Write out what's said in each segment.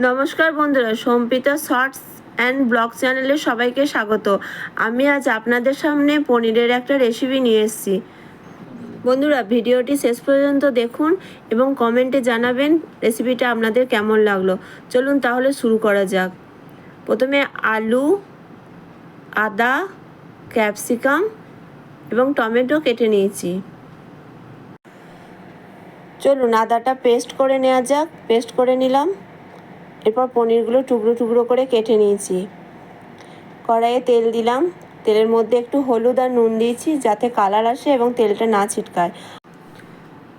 নমস্কার বন্ধুরা, Sampita shorts and blog চ্যানেলে সবাইকে স্বাগত। আমি আজ আপনাদের সামনে পনিরের একটা রেসিপি নিয়ে এসেছি। বন্ধুরা, ভিডিওটি শেষ পর্যন্ত দেখুন এবং কমেন্টে জানাবেন রেসিপিটা আপনাদের কেমন লাগলো। চলুন তাহলে শুরু করা যাক। প্রথমে আলু, আদা, ক্যাপসিকাম এবং টমেটো কেটে নিয়েছি। চলুন আদাটা পেস্ট করে নেওয়া যাক। পেস্ট করে নিলাম। এরপর পনিরগুলো টুকরো টুকরো করে কেটে নিয়েছি। কড়াইয়ে তেল দিলাম। তেলের মধ্যে একটু হলুদ আর নুন দিয়েছি যাতে কালার আসে এবং তেলটা না ছিটকায়।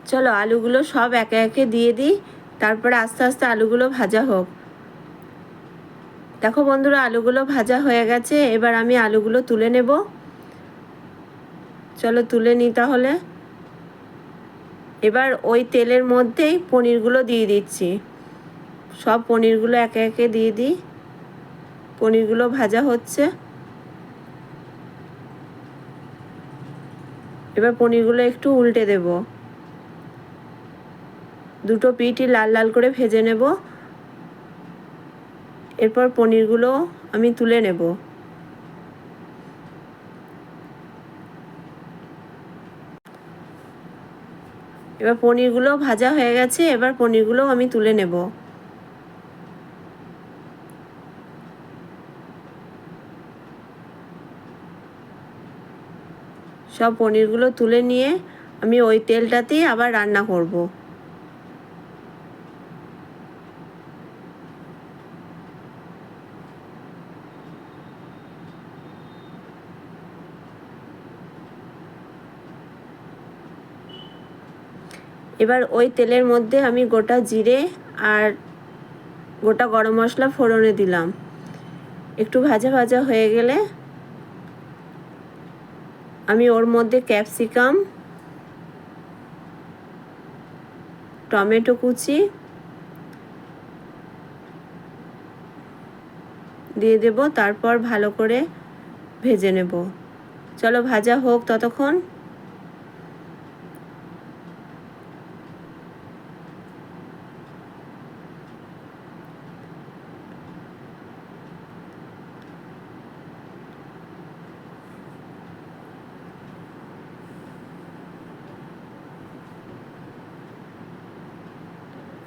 চলো আলুগুলো সব একে একে দিয়ে দিই, তারপরে আস্তে আস্তে আলুগুলো ভাজা হোক। দেখো বন্ধুরা, আলুগুলো ভাজা হয়ে গেছে। এবার আমি আলুগুলো তুলে নেব। চলো তুলে নিই তাহলে। এবার ওই তেলের মধ্যেই পনিরগুলো দিয়ে দিচ্ছি। সব পনিরগুলো একে একে দিয়ে দিই। পনিরগুলো ভাজা হচ্ছে। এবার পনিরগুলো একটু উল্টে দেব। দুটো পিঠই লাল লাল করে ভেজে নেব। এরপর পনিরগুলো আমি তুলে নেব। এবার পনিরগুলো ভাজা হয়ে গেছে। এবার পনিরগুলো আমি তুলে নেব। সব পনিরগুলো তুলে নিয়ে আমি ওই তেলটাতেই আবার রান্না করব। এবার ওই তেলের মধ্যে আমি গোটা জিরে আর গোটা গরম মশলা ফোড়নে দিলাম। একটু ভাজা ভাজা হয়ে গেলে আমি ওর মধ্যে ক্যাপসিকাম, টমেটো কুচি দিয়ে দেব। তারপর ভালো করে ভেজে নেব। চলো ভাজা হোক ততক্ষণ।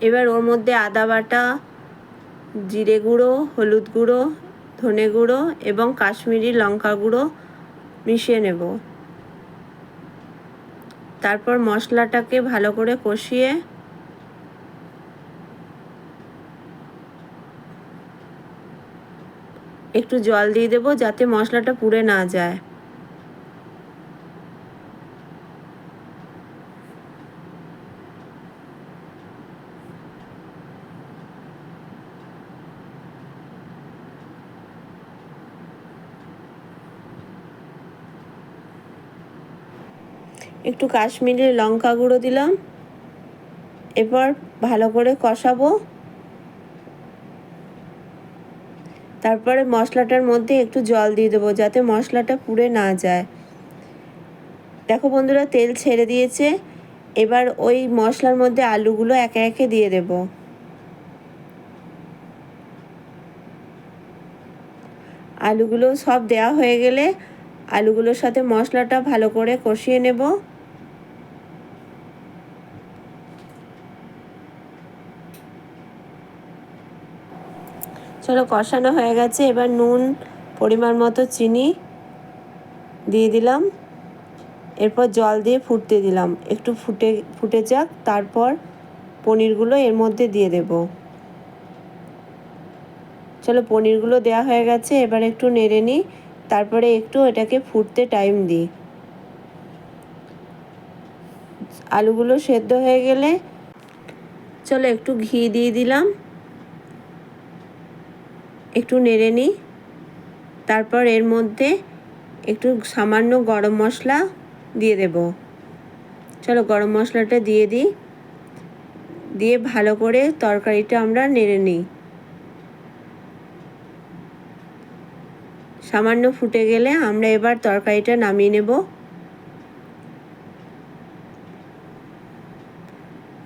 এবার ওর মধ্যে আদা বাটা, জিরে গুঁড়ো, হলুদ গুঁড়ো, ধনে গুঁড়ো এবং কাশ্মীরি লঙ্কা গুঁড়ো মিশিয়ে নেব। তারপর মশলাটাকে ভালো করে কষিয়ে একটু জল দিয়ে দেব যাতে মশলাটা পুড়ে না যায়। একটু কাশ্মীরি লঙ্কা গুঁড়ো দিলাম। এরপর ভালো করে কষাবো। তারপরে মশলাটার মধ্যে একটু জল দিয়ে দেবো যাতে মশলাটা পুড়ে না যায়। দেখো বন্ধুরা, তেল ছেড়ে দিয়েছে। এবার ওই মশলার মধ্যে আলুগুলো একে একে দিয়ে দেব। আলুগুলো সব দেওয়া হয়ে গেলে আলুগুলোর সাথে মশলাটা ভালো করে কষিয়ে নেব। চলো কষানো হয়ে গেছে। এবার নুন, পরিমাণ মতো চিনি দিয়ে দিলাম। এরপর জল দিয়ে ফুটতে দিলাম। একটু ফুটে যাক, তারপর পনিরগুলো এর মধ্যে দিয়ে দেব। চলো পনিরগুলো দেওয়া হয়ে গেছে। এবার একটু নেড়ে নিই। তারপরে একটু এটাকে ফুটতে টাইম দিই। আলুগুলো সেদ্ধ হয়ে গেলে চলো একটু ঘি দিয়ে দিলাম। একটু নেড়ে নিই। তারপর এর মধ্যে একটু সামান্য গরম মশলা দিয়ে দেব। চলো গরম মশলাটা দিয়ে দিই। দিয়ে ভালো করে তরকারিটা আমরা নেড়ে নিই। সামান্য ফুটে গেলে আমরা এবার তরকারিটা নামিয়ে নেব।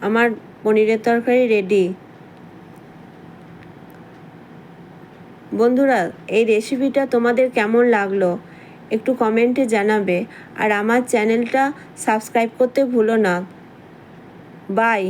আমার পনিরের তরকারি রেডি। বন্ধুরা, এই রেসিপিটা তোমাদের কেমন লাগলো একটু কমেন্টে জানাবে, আর আমার চ্যানেলটা সাবস্ক্রাইব করতে ভুলো না। বাই।